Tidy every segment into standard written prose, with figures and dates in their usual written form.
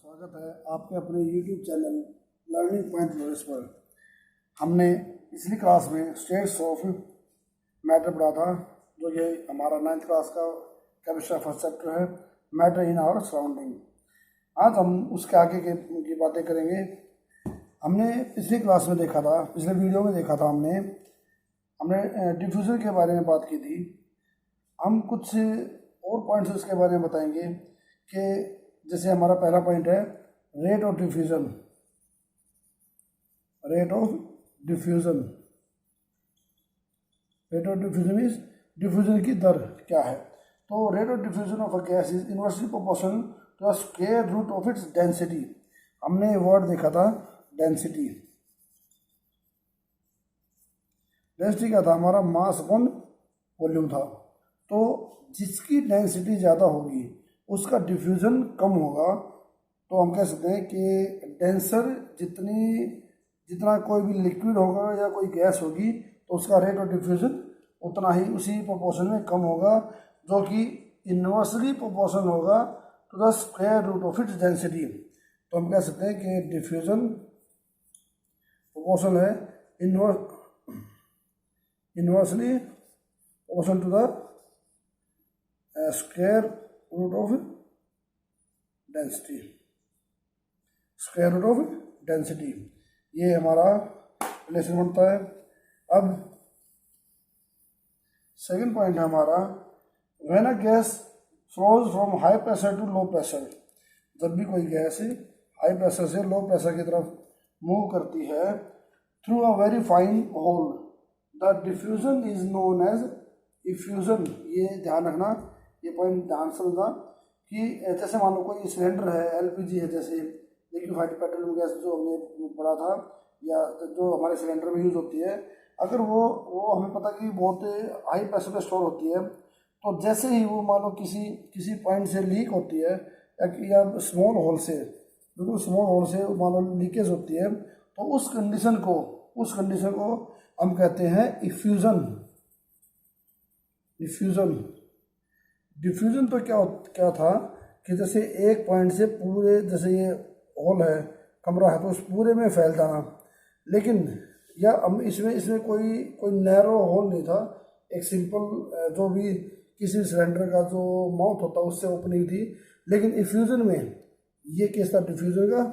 स्वागत है आपके अपने YouTube channel learning point knowledge पर। हमने पिछली क्लास में स्टेट्स ऑफ मैटर पढ़ा था, जो ये हमारा 9th क्लास का केमिस्ट्री फर्स्ट चैप्टर है, मैटर इन आवर सराउंडिंग। आज हम उसके आगे की बातें करेंगे। हमने पिछली क्लास में देखा था, पिछले वीडियो में देखा था हमने डिफ्यूज़न के बारे में बात की थी। हम कुछ और पॉइंट्स उसके बारे में बताएंगे कि जैसे हमारा पहला पॉइंट है rate of diffusion. Rate of diffusion is diffusion की दर क्या है। तो rate of diffusion of a gas is inversely proportional to the square root of its density. हमने वर्ड देखा था डेंसिटी। डेंसिटी क्या था हमारा? मास अपॉन वॉल्यूम था। तो जिसकी डेंसिटी ज़्यादा होगी उसका डिफ्यूज़न कम होगा। तो हम कह सकते हैं कि डेंसर जितना कोई भी लिक्विड होगा या कोई गैस होगी तो उसका रेट ऑफ डिफ्यूज़न उतना ही उसी प्रोपोर्शन में कम होगा, जो कि इन्वर्सली प्रोपोर्शनल होगा to the square root of its density. तो हम कह सकते हैं कि डिफ्यूज़न प्रोपोर्शनल है inversely proportional to the square root of density. Square root of density, ये हमारा रिलेशन बनता है। अब सेकंड पॉइंट है हमारा when a gas flows from high pressure to low pressure. जब भी कोई गैस हाई प्रेशर से लो प्रेशर की तरफ मूव करती है through a very fine hole, the diffusion is known as effusion. ये ध्यान रखना, ये पॉइंट ध्यान से समझना कि जैसे मान लो कोई सिलेंडर है, एलपीजी है, जैसे लिक्विफाइड पेट्रोलियम गैस जो हमने पढ़ा था, या जो हमारे सिलेंडर में यूज़ होती है, अगर वो हमें पता कि बहुत हाई प्रेशर पे स्टोर होती है, तो जैसे ही वो मान लो किसी पॉइंट से लीक होती है या स्मॉल होल से, बिल्कुल स्मॉल होल से मान लो लीकेज होती है, तो उस कंडीशन को हम कहते हैं इफ्यूज़न। डिफ्यूज़न तो क्या था कि जैसे एक पॉइंट से पूरे, जैसे ये हॉल है, कमरा है, तो उस पूरे में फैल जाना। लेकिन या हम इसमें कोई नैरो होल नहीं था, एक सिंपल जो भी किसी सिलेंडर का जो माउथ होता है उससे ओपनिंग थी। लेकिन इफ्यूज़न में ये केस था डिफ्यूज़न का,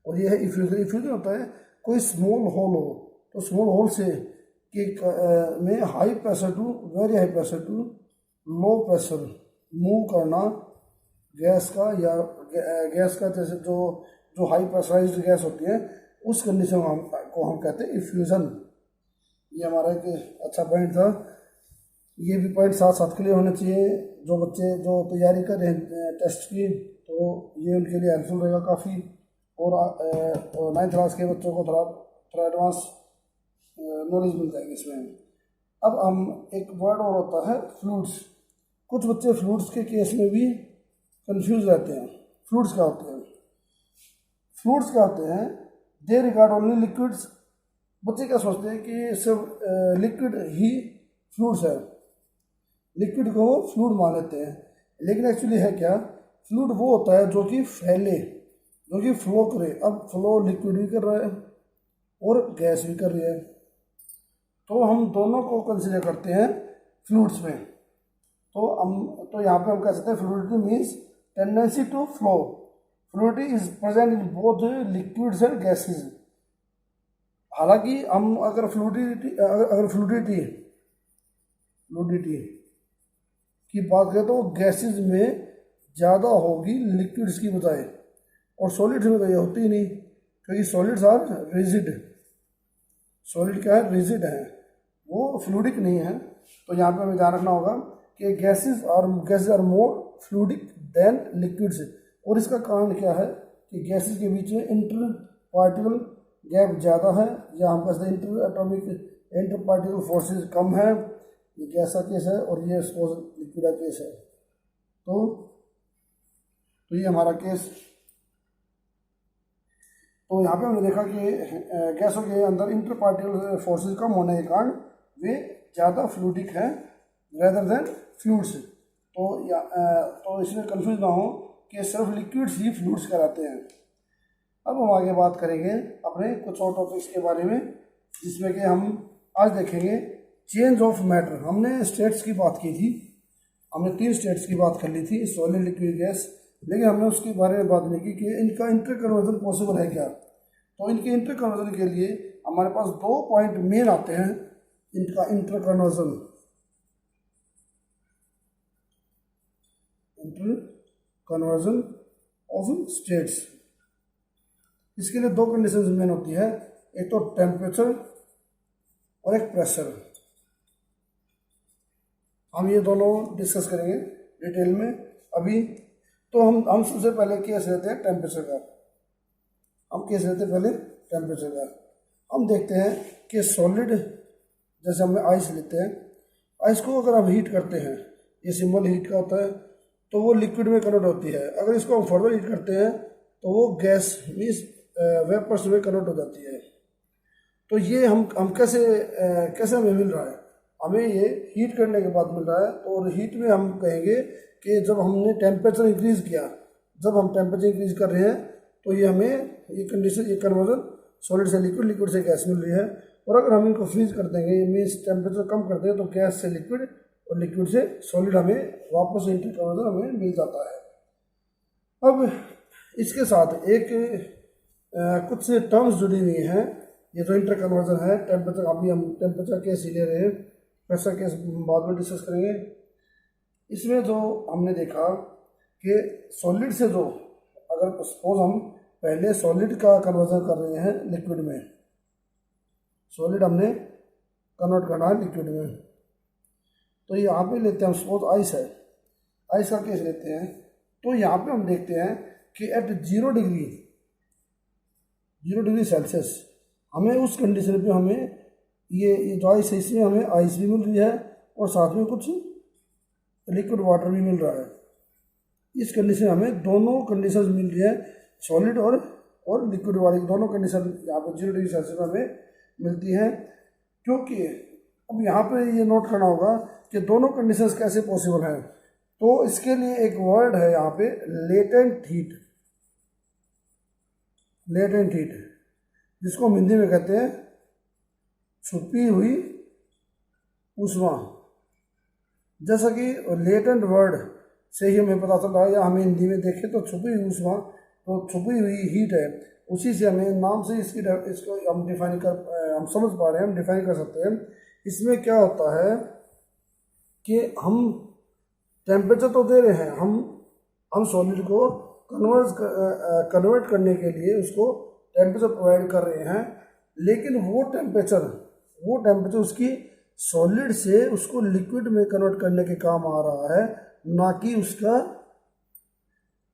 और ये है इफ्यूज़न होता है कोई स्मॉल होल हो, तो स्मॉल होल से में high pressure to very high pressure to low pressure move करना गैस का, या गैस का जैसे जो हाई प्रेशराइज्ड गैस होती है उस कंडीशन को हम कहते हैं इफ्यूज़न। ये हमारा एक अच्छा पॉइंट था। ये भी पॉइंट साथ साथ क्लियर होने चाहिए। जो बच्चे जो तैयारी कर रहे हैं टेस्ट की, तो ये उनके लिए हेल्पफुल रहेगा काफ़ी। और 9th क्लास के बच्चों को थोड़ा एडवांस नॉलेज मिल जाएगी इसमें। अब हम एक वर्ड और होता है फ्लूइड्स। कुछ बच्चे फ्लूइड्स के केस में भी कंफ्यूज रहते हैं। फ्लूइड्स क्या होते हैं? दे रिगार्ड ओनली लिक्विड्स। बच्चे क्या सोचते हैं कि सिर्फ लिक्विड ही फ्लूइड्स है, लिक्विड को वो फ्लूइड मान लेते हैं। लेकिन एक्चुअली है क्या? फ्लूइड वो होता है जो कि फैले, जो कि फ्लो करे। अब फ्लो लिक्विड भी कर रहा है और गैस भी कर रही है, तो हम दोनों को कंसीडर करते हैं फ्लूइड्स में। तो यहाँ पे हम कह सकते हैं fluidity means tendency to flow. Fluidity is present in both liquids and gases. हालांकि हम अगर फ्लूइडिटी की बात करें तो गैसेस में ज़्यादा होगी लिक्विड्स की बजाय, और सॉलिड्स में तो ये होती ही नहीं, क्योंकि सॉलिड्स आर रिजिड। सॉलिड क्या है? रिजिड है, वो फ्लूइडिक नहीं है। तो यहाँ पे हमें ध्यान रखना होगा कि gases are more fluidic than liquids. और इसका कारण क्या है कि गैसेस के बीच में इंटर पार्टिकल गैप ज़्यादा है, या हम कहते हैं इंटर पार्टिकल फोर्सेस कम है। ये गैस का केस है और ये लिक्विड का केस है। तो ये हमारा केस। तो यहाँ पे हमने देखा कि गैसों के अंदर इंटर पार्टिकल फोर्सेस कम होने के कारण वे ज़्यादा फ्लूइडिक हैं रेदर देन फ्लूइड्स। तो इसमें कंफ्यूज ना हो कि सिर्फ लिक्विड्स ही फ्लूइड्स कहलाते हैं। अब हम आगे बात करेंगे अपने कुछ और टॉपिक्स के बारे में, जिसमें कि हम आज देखेंगे चेंज ऑफ मैटर। हमने स्टेट्स की बात की थी, हमने 3 स्टेट्स की बात कर ली थी, सॉलिड, लिक्विड, गैस, लेकिन हमने उसके बारे में बात नहीं की कि इनका इंटर कन्वर्जन पॉसिबल है क्या। तो इनके इंटर कन्वर्जन के लिए हमारे पास 2 पॉइंट मेन आते हैं इनका इंटर कन्वर्जन ऑफ स्टेट्स। इसके लिए 2 कंडीशंस मेन होती है, एक तो टेम्परेचर और एक प्रेशर। हम ये दोनों डिस्कस करेंगे डिटेल में अभी। तो हम सबसे पहले केस लेते हैं टेम्परेचर का। हम केस लेते हैं पहले टेम्परेचर का। हम देखते हैं कि सॉलिड, जैसे हम आइस लेते हैं, आइस को अगर हम हीट करते हैं, ये सिंबल हीट का होता है, तो वो लिक्विड में कन्वर्ट होती है। अगर इसको हम फर्दर हीट करते हैं तो वो गैस मीन्स वेपर्स में कन्वर्ट हो जाती है। तो ये हम कैसे हमें मिल रहा है, हमें ये हीट करने के बाद मिल रहा है। तो और हीट में हम कहेंगे कि जब हमने टेम्परेचर इंक्रीज़ किया, जब हम टेम्परेचर इंक्रीज़ कर रहे हैं तो ये हमें ये कंडीशन, ये कन्वर्जन सॉलिड से लिक्विड, लिक्विड से गैस मिल रही है। और अगर हम इनको फ्रीज कर देंगे, मीन्स टेम्परेचर कम कर दें, तो गैस से लिक्विड और लिक्विड से सॉलिड हमें वापस इंटर कन्वर्जन हमें मिल जाता है। अब इसके साथ एक कुछ टर्म्स जुड़ी हुई हैं। ये जो इंटर कन्वर्जन है, टेम्परेचर, अभी हम टेम्परेचर केस ही ले रहे हैं, प्रेशर केस बाद में डिस्कस करेंगे। इसमें जो हमने देखा कि सॉलिड से जो, अगर सपोज हम पहले सॉलिड का कन्वर्जन कर रहे हैं लिक्विड में, सॉलिड हमने कन्वर्ट करना है लिक्विड में, तो यहाँ पे लेते हैं हम, सपोज आइस है, आइस का केस लेते हैं। तो यहाँ पे हम देखते हैं कि एट 0 डिग्री सेल्सियस हमें उस कंडीशन पे हमें ये जो आइस है, इसमें हमें आइस भी मिल रही है और साथ में कुछ लिक्विड वाटर भी मिल रहा है। इस कंडीशन में हमें दोनों कंडीशन मिल रही है, सॉलिड और लिक्विड वाली दोनों कंडीशन यहाँ पे 0 डिग्री सेल्सियस में हमें मिलती हैं। क्योंकि अब यहाँ पे ये नोट करना होगा कि दोनों कंडीशंस कैसे पॉसिबल हैं। तो इसके लिए एक वर्ड है यहाँ पे, लेटेंट हीट। लेटेंट हीट, जिसको हम हिंदी में कहते हैं छुपी हुई ऊष्मा। जैसा कि लेटेंट वर्ड से ही हमें पता चल रहा है, या हमें हिंदी में देखें तो छुपी हुई ऊष्मा, तो छुपी हुई हीट है, उसी से हमें नाम से इसको हम डिफाइन कर, हम समझ पा रहे हैं, हम डिफाइन कर सकते हैं। इसमें क्या होता है कि हम टेम्परेचर तो दे रहे हैं, हम सॉलिड को कन्वर्ट करने के लिए उसको टेम्परेचर प्रोवाइड कर रहे हैं, लेकिन वो टेम्परेचर उसकी सॉलिड से उसको लिक्विड में कन्वर्ट करने के काम आ रहा है, ना कि उसका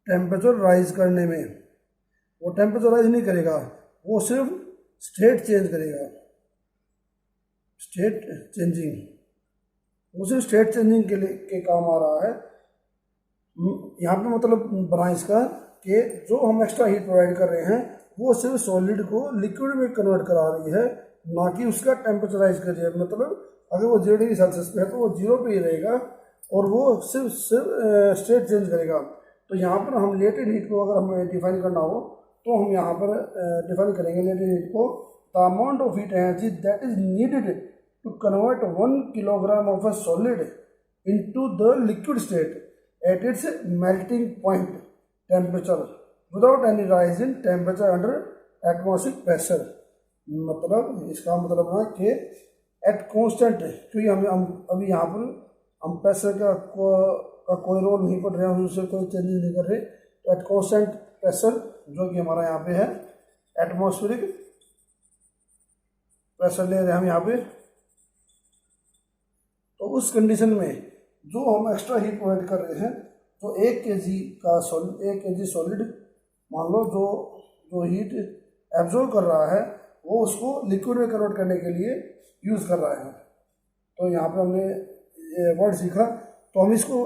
टेम्परेचर राइज करने में। वो टेम्परेचर राइज नहीं करेगा, वो सिर्फ स्टेट चेंज करेगा, स्टेट चेंजिंग, वो सिर्फ स्टेट चेंजिंग के काम आ रहा है। यहाँ पे मतलब बना इसका कि जो हम एक्स्ट्रा हीट प्रोवाइड कर रहे हैं वो सिर्फ सॉलिड को लिक्विड में कन्वर्ट करा रही है, ना कि उसका टेम्परेचर राइज कर रही है। मतलब अगर वो 0 डिग्री सेल्सियस पे है तो वो 0 पे ही रहेगा और वो सिर्फ स्टेट चेंज करेगा। तो यहाँ पर हम लेटेंट हीट को अगर हमें डिफाइन करना हो तो हम यहाँ पर डिफाइन करेंगे लेटेंट हीट को, the amount of heat energy that is needed to convert 1 kilogram of a solid into the liquid state at its melting point temperature without any rise in temperature under atmospheric pressure. मतलब इसका मतलब है कि at constant, क्योंकि हम अभी यहाँ पर हम प्रेशर का कोई रोल नहीं पड़ रहा है, उससे कोई चेंजेस नहीं कर रहे। तो एट कॉन्स्टेंट प्रेशर, जो कि हमारा यहाँ पे है एटमॉस्फेरिक प्रेशर ले रहे हैं हम यहाँ पे, तो उस कंडीशन में जो हम एक्स्ट्रा हीट प्रोवाइड कर रहे हैं, तो 1 kg सॉलिड मान लो जो हीट एब्जॉर्ब कर रहा है वो उसको लिक्विड में कन्वर्ट करने के लिए यूज़ कर रहा है। तो यहाँ पे हमने ये वर्ड सीखा, तो हम इसको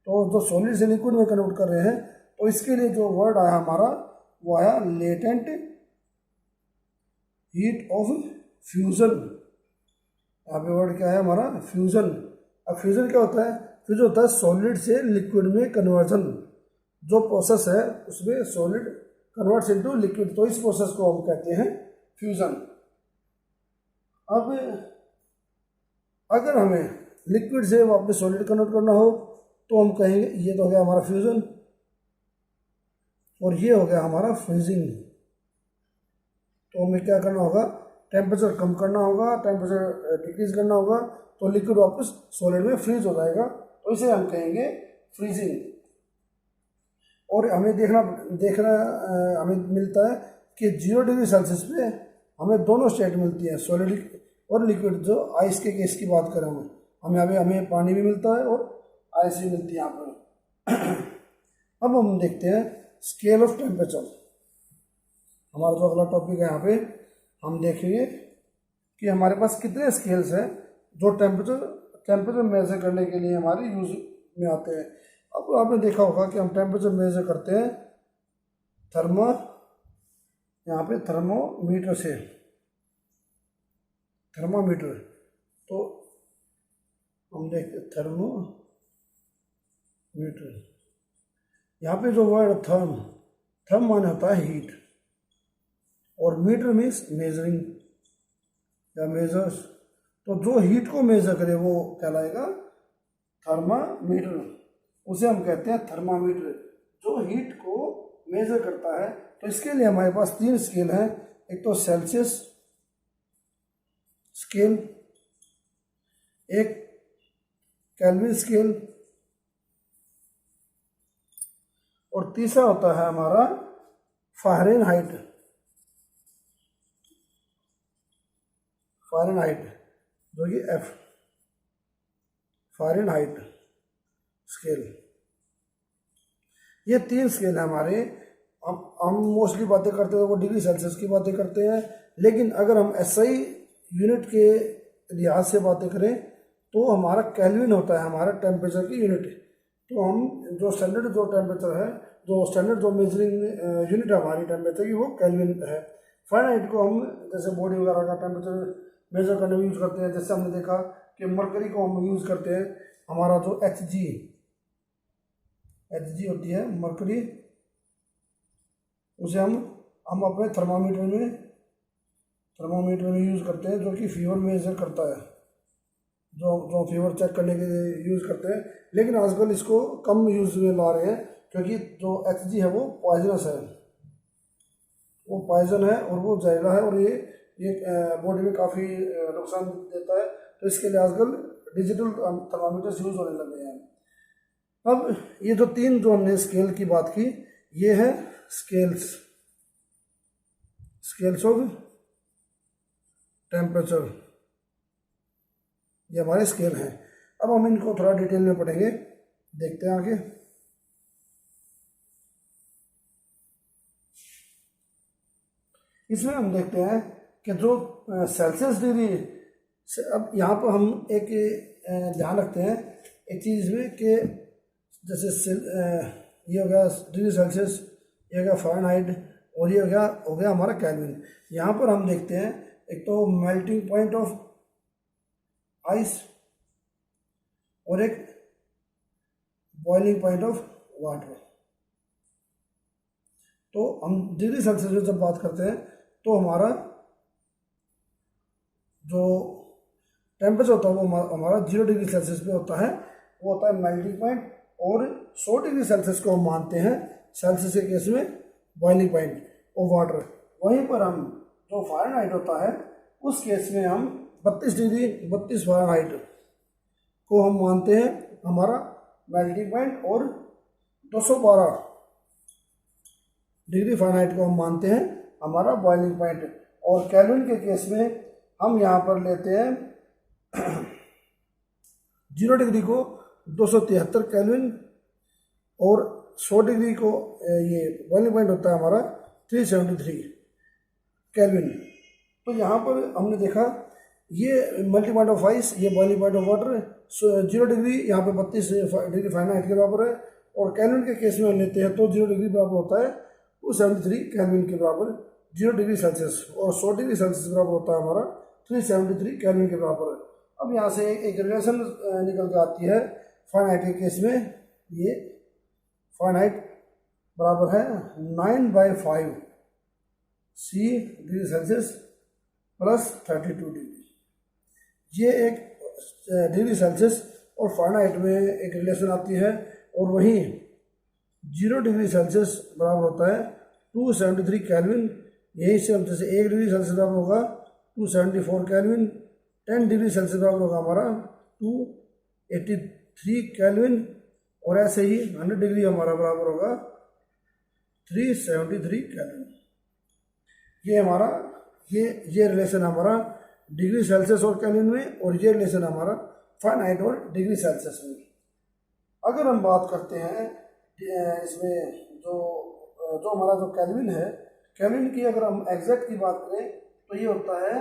तो जो सॉलिड से लिक्विड में कन्वर्ट कर रहे हैं, तो इसके लिए जो वर्ड आया हमारा वो आया लेटेंट हीट ऑफ फ्यूज़न। यहाँ पे वर्ड क्या है हमारा, फ्यूज़न। अब फ्यूज़न क्या होता है, फिर जो होता है सॉलिड से लिक्विड में कन्वर्जन, जो प्रोसेस है उसमें सॉलिड कन्वर्ट्स इनटू लिक्विड, तो इस प्रोसेस को हम कहते हैं फ्यूजन। अब अगर हमें लिक्विड से वापस सॉलिड कन्वर्ट करना हो तो हम कहेंगे ये तो हो गया हमारा फ्यूजन और ये हो गया हमारा फ्रीजिंग। तो हमें क्या करना होगा, टेम्परेचर कम करना होगा, टेम्परेचर डिक्रीज करना होगा, तो लिक्विड वापस सॉलिड में फ्रीज हो जाएगा, तो इसे हम कहेंगे फ्रीजिंग। और हमें देखना हमें मिलता है कि 0 डिग्री सेल्सियस पे हमें दोनों स्टेट मिलती है, सॉलिड और लिक्विड। जो आइस के केस की बात करें हमें यहाँ पे हमें पानी भी मिलता है और आइस भी मिलती है यहाँ पर। अब हम देखते हैं स्केल ऑफ टेम्परेचर। हमारा जो अगला टॉपिक है यहाँ पे हम देखेंगे कि हमारे पास कितने स्केल्स हैं जो टेम्परेचर मेजर करने के लिए हमारे यूज में आते हैं। अब आपने देखा होगा कि हम टेम्परेचर मेजर करते हैं यहाँ पे थर्मोमीटर से, थर्मामीटर। तो हम देखते थर्मोमीटर, यहाँ पे जो वर्ड थर्म माने होता है हीट और मीटर मीन्स मेजरिंग या मेजर्स। तो जो हीट को मेजर करे वो कहलाएगा थर्मामीटर, उसे हम कहते हैं थर्मामीटर, जो हीट को मेजर करता है। तो इसके लिए हमारे पास 3 स्केल हैं, एक तो सेल्सियस स्केल, एक केल्विन स्केल और तीसरा होता है हमारा फ़ारेनहाइट जो कि F फ़ारेनहाइट स्केल। ये 3 स्केल है हमारे। हम मोस्टली बातें करते हैं वो डिग्री सेल्सियस की बातें करते हैं, लेकिन अगर हम SI यूनिट के लिहाज से बातें करें तो हमारा केल्विन होता है हमारा टेम्परेचर की यूनिट। तो हम जो स्टैंडर्ड जो मेजरिंग यूनिट है हमारी टेम्परेचर की वो केल्विन है। फ़ारेनहाइट को हम जैसे बॉडी वगैरह का टेम्परेचर मेजर करने में यूज़ करते हैं। जैसे हमने देखा कि मरकरी को हम यूज़ करते हैं, हमारा जो Hg होती है मरकरी, उसे हम अपने थर्मामीटर में यूज़ करते हैं, जो कि फीवर मेजर करता है, जो फीवर चेक करने के लिए यूज़ करते हैं। लेकिन आजकल इसको कम यूज़ में ला रहे हैं क्योंकि जो Hg है वो पॉइजनस है, वो पॉइजन है और वो जहरीला है और ये बॉडी में काफ़ी नुकसान देता है। तो इसके लिए आजकल डिजिटल थर्मामीटर्स यूज़ होने लगे हैं। अब ये जो 3 जो हमने स्केल की बात की, ये है स्केल्स ऑफ टेम्परेचर, ये हमारे स्केल हैं। अब हम इनको थोड़ा डिटेल में पढ़ेंगे, देखते हैं आगे। इसमें हम देखते हैं कि जो सेल्सियस डिग्री, अब यहाँ पर हम एक ध्यान रखते हैं एक चीज़ में कि जैसे ये हो गया डिग्री सेल्सियस, ये हो गया फ़ारेनहाइट और ये हो गया हमारा केल्विन। यहाँ पर हम देखते हैं एक तो मेल्टिंग पॉइंट ऑफ आइस और एक बॉइलिंग पॉइंट ऑफ वाटर। तो हम डिग्री सेल्सियस में जब बात करते हैं तो हमारा जो टेम्परेचर होता है वो हमारा 0 डिग्री सेल्सियस पे होता है, वो होता है मेल्टिंग पॉइंट। और 100 डिग्री सेल्सियस को हम मानते हैं सेल्सियस के केस में बॉइलिंग पॉइंट और वाटर। वहीं पर हम जो फ़ारेनहाइट होता है उस केस में हम 32 फ़ारेनहाइट को हम मानते हैं हमारा मेल्टिंग पॉइंट और 212 डिग्री फ़ारेनहाइट को हम मानते हैं हमारा बॉइलिंग पॉइंट। और केल्विन के केस में हम यहाँ पर लेते हैं 0 डिग्री को 273 केल्विन और 100 डिग्री को ये बॉइलिंग पॉइंट होता है हमारा 373 केल्विन। तो यहाँ पर हमने देखा ये मेल्टिंग पॉइंट ऑफ आइस, ये boiling point of water. 0 degree यहाँ पे 32 डिग्री फ़ारेनहाइट के बराबर है। और केल्विन के केस में हम लेते हैं तो 0 डिग्री बराबर होता है 273 केल्विन के बराबर 0 डिग्री सेल्सियस, और 100 डिग्री सेल्सियस बराबर होता है हमारा 373 केल्विन के बराबर। अब यहाँ से एक रिलेशन निकल के आती है फाइनाइट के केस में ये फाइनाइट बराबर है 9/5 C degree Celsius plus 32 degree. ये एक डिग्री सेल्सियस और फारेनहाइट में एक रिलेशन आती है, और वहीं 0 डिग्री सेल्सियस बराबर होता है 273 केल्विन। यही से हम जैसे 1 डिग्री सेल्सियस बराबर होगा 274 केल्विन, 10 डिग्री सेल्सियस बराबर होगा हमारा 283 केल्विन, और ऐसे ही 100 डिग्री हमारा बराबर होगा 373 केल्विन। ये हमारा ये रिलेशन हमारा डिग्री सेल्सियस और केल्विन में, और ये रिलेशन हमारा फारेनहाइट और डिग्री सेल्सियस में। अगर हम बात करते हैं इसमें जो हमारा जो केल्विन है, केल्विन की अगर हम एग्जैक्ट की बात करें तो ये होता है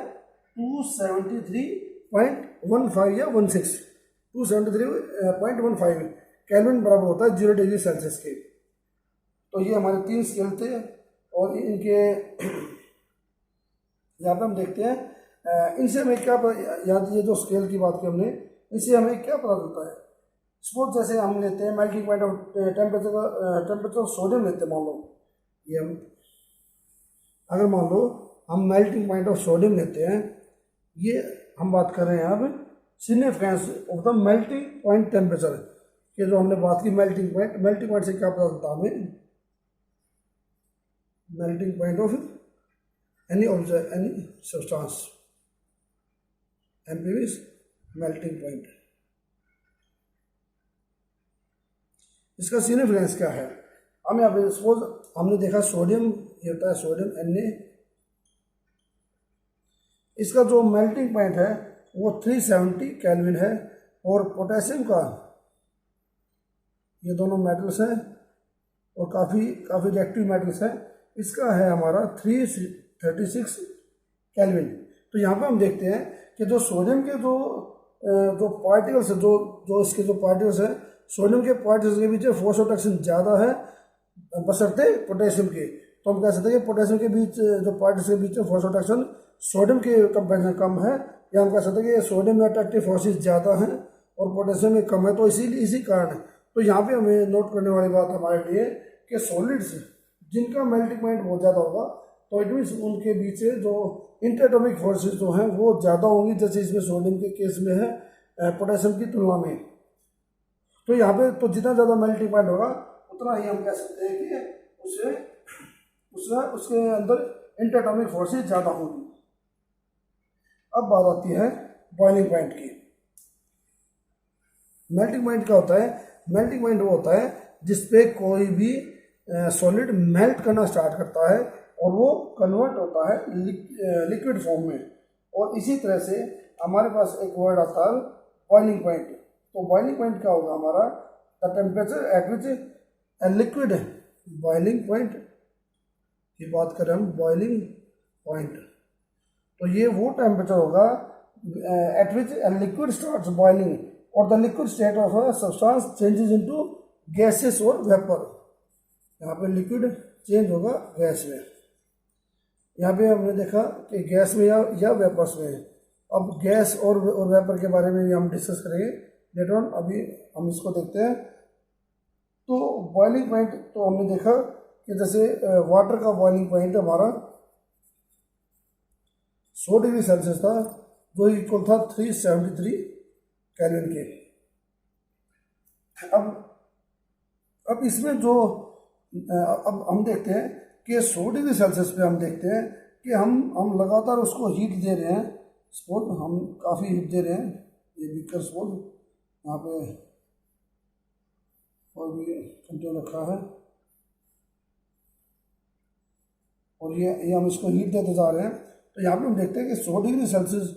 273.15 या 16, 273.15 केल्विन बराबर होता है 0 डिग्री सेल्सियस के। तो ये हमारे 3 स्केल थे, और इनके यहाँ पे हम देखते हैं इनसे हमें क्या याद, ये जो स्केल की बात की हमने, इससे हमें क्या पता चलता है। सपोज जैसे हम लेते हैं melting point of temperature sodium लेते हैं, मान लो ये अगर मान लो हम मेल्टिंग पॉइंट ऑफ सोडियम लेते हैं, ये हम बात कर रहे हैं अब significance of the melting point temperature, कि जो हमने बात की मेल्टिंग पॉइंट से क्या पता चलता हमें, melting point of any object any substance, MP melting point. इसका सिग्निफिकेंस क्या है, हम यहाँ पे सपोज हमने देखा सोडियम, ये होता है सोडियम Na, इसका जो मेल्टिंग पॉइंट है वो 370 केल्विन है, और पोटेशियम का, ये दोनों मेटल्स हैं और काफ़ी रिएक्टिव मेटल्स हैं, इसका है हमारा 336 केल्विन। तो यहाँ पे हम देखते हैं कि जो सोडियम के जो पार्टिकल्स है, जो इसके जो पार्टिकल्स हैं, सोडियम के पार्टिकल्स के बीच फोर्स ऑफ अट्रैक्शन ज़्यादा है बशर्ते पोटेशियम के। तो हम कह सकते हैं कि पोटेशियम के बीच जो पार्टिकल्स के बीच फोर्स ऑफ अट्रैक्शन सोडियम के कंपेरिजन कम है, या हम कह सकते हैं कि सोडियम में अट्रैक्टिव फोर्सेस ज़्यादा हैं और पोटेशियम में कम है। तो इसी कारण तो यहाँ पे हमें नोट करने वाली बात हमारे लिए कि सॉलिड्स जिनका मेल्टिंग पॉइंट बहुत ज़्यादा होगा, तो इट मीन्स उनके बीच जो इंटरएटॉमिक फोर्सेस जो हैं वो ज़्यादा होंगी, जैसे इसमें सोडियम के केस में है पोटेशियम की तुलना में। तो यहाँ पे तो जितना ज़्यादा मेल्टिंग पॉइंट होगा उतना ही हम कह सकते हैं कि उसके अंदर इंटरएटॉमिक फोर्सेस ज़्यादा होंगी। अब बात आती है बॉइलिंग पॉइंट की। मेल्टिंग पॉइंट क्या होता है, मेल्टिंग पॉइंट वो होता है जिसपे कोई भी सॉलिड मेल्ट करना स्टार्ट करता है और वो कन्वर्ट होता है लिक्विड फॉर्म में। और इसी तरह से हमारे पास एक वर्ड आता है बॉइलिंग पॉइंट। तो बॉइलिंग पॉइंट क्या होगा हमारा, the temperature at which a liquid, boiling point की बात करें हम, बॉइलिंग पॉइंट, तो ये वो टेम्परेचर होगा at which a liquid starts boiling और the liquid state of a substance changes into gases और वेपर। यहाँ पे लिक्विड चेंज होगा गैस में। यहाँ पे हमने देखा कि गैस में या वेपर्स में। अब गैस और वेपर के बारे में भी हम डिस्कस करेंगे लेटर ऑन, अभी हम इसको देखते हैं। तो बॉइलिंग पॉइंट तो हमने देखा कि जैसे वाटर का बॉइलिंग पॉइंट हमारा 100 डिग्री सेल्सियस था, जो इक्वल था 373 केल्विन के। अब इसमें जो अब हम देखते हैं कि 100 डिग्री सेल्सियस पे हम देखते हैं कि हम लगातार उसको हीट दे रहे हैं। सपोज हम काफ़ी हीट दे रहे हैं, ये बीकर सपोज यहाँ पे और भी कंटेनर रखा है, और ये हम इसको हीट देते जा रहे हैं। तो यहाँ पे हम देखते हैं कि 100 डिग्री सेल्सियस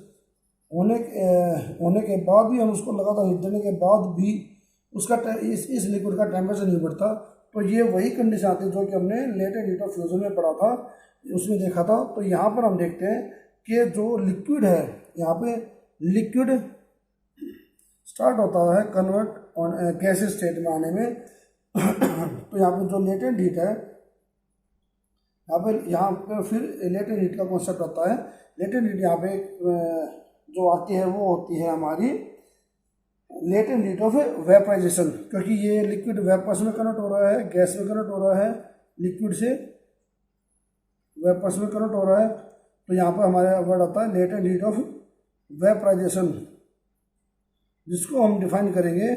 होने के बाद भी हम उसको लगातार हीट देने के बाद भी उसका इस लिक्विड का टेम्परेचर नहीं बढ़ता। तो ये वही कंडीशन आती है जो कि हमने लेटेंट हीट ऑफ फ्यूजन में पढ़ा था, उसमें देखा था। तो यहाँ पर हम देखते हैं कि जो लिक्विड है, यहाँ पे लिक्विड स्टार्ट होता है कन्वर्ट ऑन गैसेस स्टेट में आने में। तो यहाँ पे जो लेटेंट हीट है, यहाँ पे फिर लेटेंट हीट का कॉन्सेप्ट आता है। लेटेंट हीट यहाँ पे जो आती है वो होती है हमारी लेटेंट हीट ऑफ वेपराइजेशन, क्योंकि ये लिक्विड वेपर्स में कन्वर्ट हो रहा है, गैस में कन्वर्ट हो रहा है, लिक्विड से वेपर्स में कन्वर्ट हो रहा है। तो यहाँ पर हमारे वर्ड आता है लेटेंट हीट ऑफ वेपराइजेशन, जिसको हम डिफाइन करेंगे।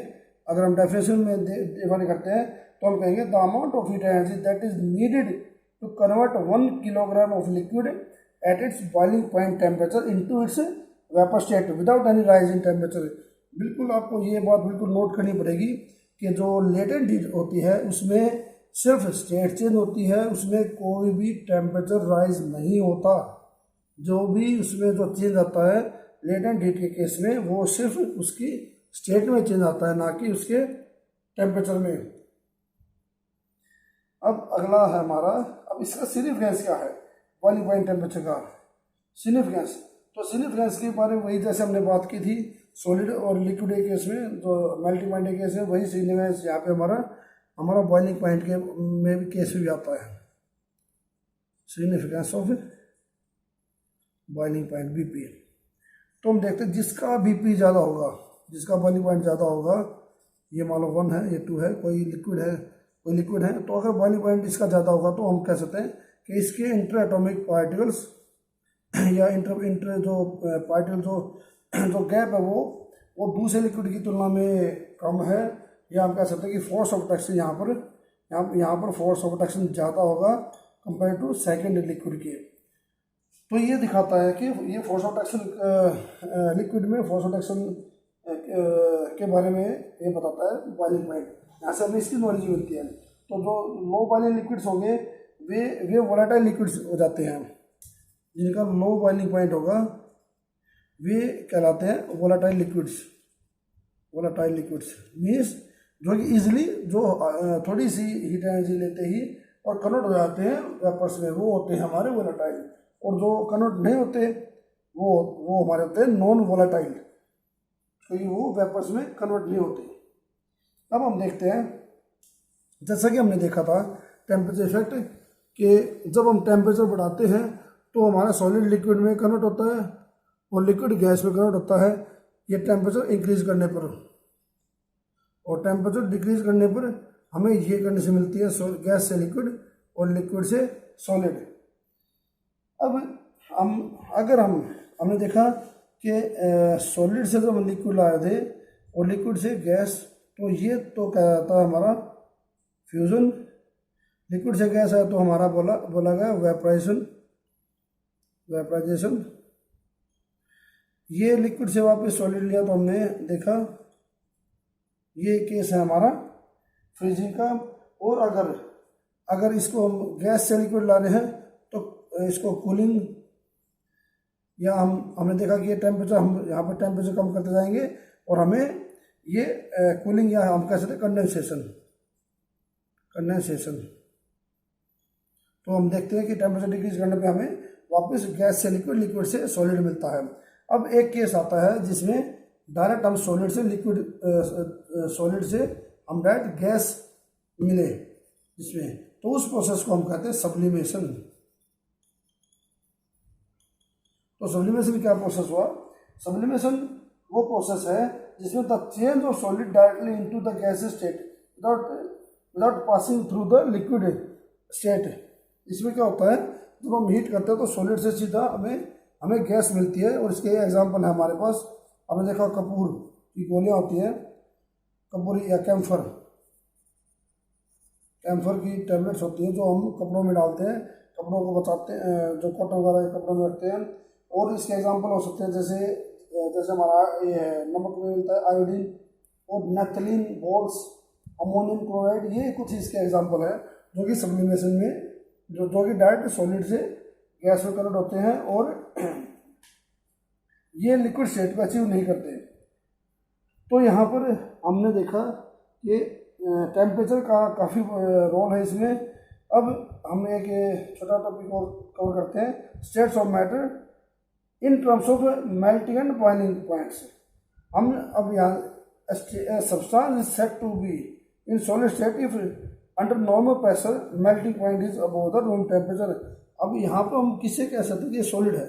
अगर हम डेफिनेशन में डिफाइन करते हैं तो हम कहेंगे the amount of heat energy that is needed to convert 1 kilogram of liquid at its boiling point temperature into its vapour state without any rise in temperature. बिल्कुल आपको ये बात बिल्कुल नोट करनी पड़ेगी कि जो लेटेंट हीट होती है उसमें सिर्फ स्टेट चेंज होती है, उसमें कोई भी टेम्परेचर राइज नहीं होता। जो भी उसमें जो चेंज आता है लेटेंट हीट के केस में वो सिर्फ उसकी स्टेट में चेंज आता है, ना कि उसके टेम्परेचर में। अब अगला है हमारा, अब इसका सिग्निफिकेंस क्या है बॉइलिंग पॉइंट टेम्परेचर का सिग्निफिकेंस। तो सिग्निफिकेंस के बारे में वही जैसे हमने बात की थी सॉलिड और लिक्विड के केस में, जो मेल्टिंग पॉइंट के केस में, वही सिग्निफिकेंस यहाँ पे हमारा बॉइलिंग पॉइंट के में भी केस में भी आता है। Significance of boiling point BP. तो हम देखते हैं जिसका बीपी ज़्यादा होगा, जिसका बॉइलिंग पॉइंट ज़्यादा होगा, ये मान लो 1 है, ये 2 है, कोई लिक्विड है, तो अगर बॉइलिंग पॉइंट इसका ज़्यादा होगा तो हम कह सकते हैं कि इसके इंटर एटॉमिक पार्टिकल्स या इंटर जो पार्टिकल जो गैप है वो दूसरे लिक्विड की तुलना में कम है, या हम कह सकते हैं कि फोर्स ऑफ अट्रैक्शन यहाँ पर फोर्स ऑफ अट्रैक्शन ज़्यादा होगा कंपेयर टू सेकेंड लिक्विड के। तो ये दिखाता है कि ये फोर्स ऑफ अट्रैक्शन लिक्विड में फोर्स ऑफ अट्रैक्शन के बारे में ये बताता है बॉइलिंग पॉइंट। यहाँ से हमें इसकी नॉलेज मिलती है। तो जो लो बॉइलिंग लिक्विड्स होंगे वे वोलेटाइल लिक्विड्स हो जाते हैं, जिनका लो बॉइलिंग पॉइंट होगा वे कहलाते हैं volatile liquids. Volatile liquids means जो कि ईजिली जो थोड़ी सी हीट एनर्जी लेते ही और कन्वर्ट हो जाते हैं वेपर्स में, वो होते हैं हमारे वोलेटाइल। और जो कन्वर्ट नहीं होते वो हमारे होते हैं नॉन वोलेटाइल, क्योंकि वो वेपर्स में कन्वर्ट नहीं होते। अब हम देखते हैं, जैसा कि हमने देखा था टेम्परेचर इफेक्ट, कि जब हम टेम्परेचर बढ़ाते हैं तो हमारा सॉलिड लिक्विड में कन्वर्ट होता है और लिक्विड गैस में कन्वर्ट होता है, ये टेम्परेचर इंक्रीज करने पर। और टेम्परेचर डिक्रीज करने पर हमें ये कंडीशन मिलती है गैस से लिक्विड और लिक्विड से सॉलिड। अब हमने देखा कि सॉलिड से जब हम लिक्विड लाए थे और लिक्विड से गैस, तो ये तो क्या जाता है हमारा फ्यूजन। लिक्विड से गैस है तो हमारा बोला गया वेपराइजेशन। ये लिक्विड से वापस सॉलिड लिया तो हमने देखा ये केस है हमारा फ्रीजिंग का। और अगर इसको हम गैस से लिक्विड ला रहे हैं तो इसको कूलिंग, या हमने देखा कि ये टेम्परेचर हम यहाँ पर टेम्परेचर कम करते जाएंगे और हमें ये कूलिंग, या हम कह सकते हैं कंडेंसेशन। तो हम देखते हैं कि टेम्परेचर डिक्रीज करने पे हमें वापस गैस से लिक्विड से सॉलिड मिलता है। अब एक केस आता है जिसमें डायरेक्ट हम सॉलिड से हम डायरेक्ट गैस मिले इसमें, तो उस प्रोसेस को हम कहते हैं सब्लिमेशन। तो सब्लिमेशन क्या प्रोसेस हुआ? सब्लिमेशन वो प्रोसेस है जिसमें the change of solid directly into the gas state without passing through the liquid state. इसमें क्या होता है, जब हम हीट करते हैं तो सॉलिड से सीधा हमें गैस मिलती है। और इसके एग्जांपल है हमारे पास, हमने देखा कपूर की गोलियां होती हैं, कपूर या कैम्फर की टैबलेट्स होती हैं जो हम कपड़ों में डालते हैं, कपड़ों को बचाते हैं, जो कॉटन वगैरह के कपड़ों में रखते हैं। और इसके एग्जांपल हो सकते हैं जैसे हमारा ये नमक में मिलता है आयोडीन, और नेफ्थलीन बॉल्स, अमोनियम क्लोराइड, ये कुछ इसके एग्जांपल है जो कि सब्लिमेशन में जो कि डायरेक्ट सॉलिड से गैस में कन्वर्ट होते हैं और ये लिक्विड स्टेट को अचीव नहीं करते। तो यहाँ पर हमने देखा कि टेम्परेचर का काफ़ी रोल है इसमें। अब हम एक छोटा टॉपिक और कवर करते हैं, states of matter in terms of melting and boiling points. हम अब यहाँ substance is said to be in solid state if under normal pressure melting point is above the room temperature. अब यहाँ पर हम किससे कह सकते हैं कि ये सॉलिड है?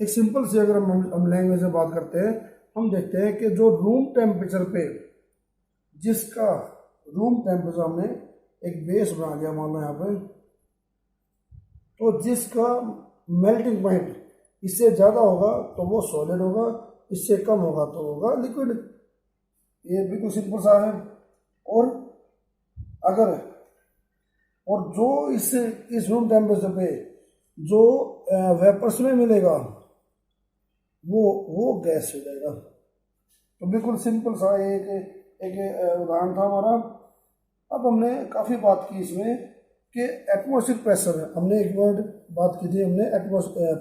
एक सिंपल से अगर हम लैंग्वेज में बात करते हैं हम देखते हैं कि जो रूम टेम्परेचर पे, जिसका रूम टेम्परेचर हमने एक बेस बना लिया मान लो यहाँ पे, तो जिसका मेल्टिंग पॉइंट इससे ज़्यादा होगा तो वो सॉलिड होगा, इससे कम होगा तो होगा लिक्विड। ये बिल्कुल सिंपल सा है। और अगर और जो इस रूम टेम्परेचर पे जो वेपर्स में मिलेगा वो गैस हो जाएगा। तो बिल्कुल सिंपल सा एक उदाहरण था हमारा। अब हमने काफ़ी बात की इसमें कि एटमॉस्फेरिक प्रेशर, हमने एक वर्ड बात की थी, हमने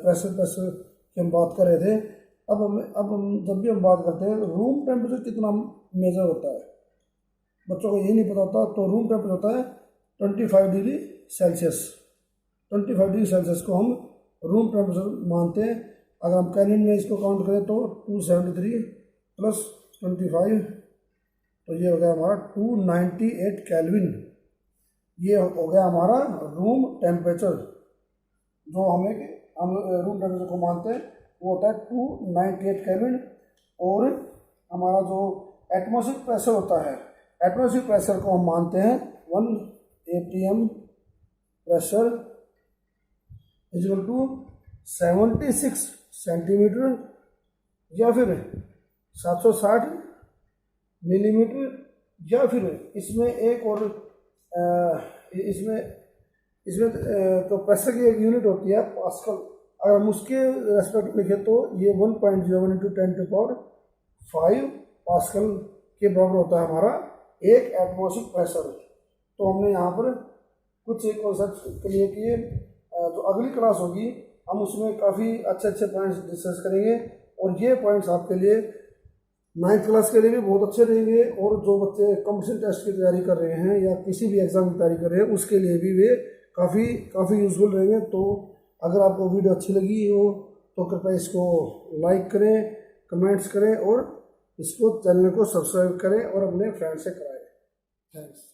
प्रेशर की हम बात कर रहे थे। अब हम जब भी हम बात करते हैं रूम टेम्परेचर कितना मेजर होता है, बच्चों को ये नहीं पता होता। तो रूम टेम्परेचर होता है 25 डिग्री सेल्सियस। 25 डिग्री सेल्सियस को हम रूम टेम्परेचर मानते हैं। अगर हम केल्विन में इसको काउंट करें तो 273 प्लस 25, तो ये हो गया हमारा 298 केल्विन। ये हो गया हमारा रूम टेम्परेचर। जो हम रूम टेम्परेचर को मानते हैं वो होता है 298 केल्विन। और हमारा जो एटमॉस्फेरिक प्रेशर होता है, एटमॉस्फेरिक प्रेशर को हम मानते हैं 1 atm pressure equal to 76 centimetre या फिर 760 मिलीमीटर, या फिर इसमें एक और इसमें तो प्रेशर की एक यूनिट होती है पास्कल। अगर हम उसके रेस्पेक्ट में लिखें तो ये 1.01 × 10⁵ पास्कल के बराबर होता है हमारा एक एटमॉस्फेरिक प्रेशर। तो हमने यहाँ पर कुछ कॉन्सेप्ट क्लियर किए। जो अगली क्लास होगी हम उसमें काफ़ी अच्छे पॉइंट्स डिस्कस करेंगे, और ये पॉइंट्स आपके लिए 9th क्लास के लिए भी बहुत अच्छे रहेंगे। और जो बच्चे कंपटीशन टेस्ट की तैयारी कर रहे हैं या किसी भी एग्ज़ाम की तैयारी कर रहे हैं उसके लिए भी वे काफ़ी यूज़फुल रहेंगे। तो अगर आपको वीडियो अच्छी लगी हो तो कृपया इसको लाइक करें, कमेंट्स करें और इसको चैनल को सब्सक्राइब करें और अपने फ्रेंड से कराएं। थैंक्स।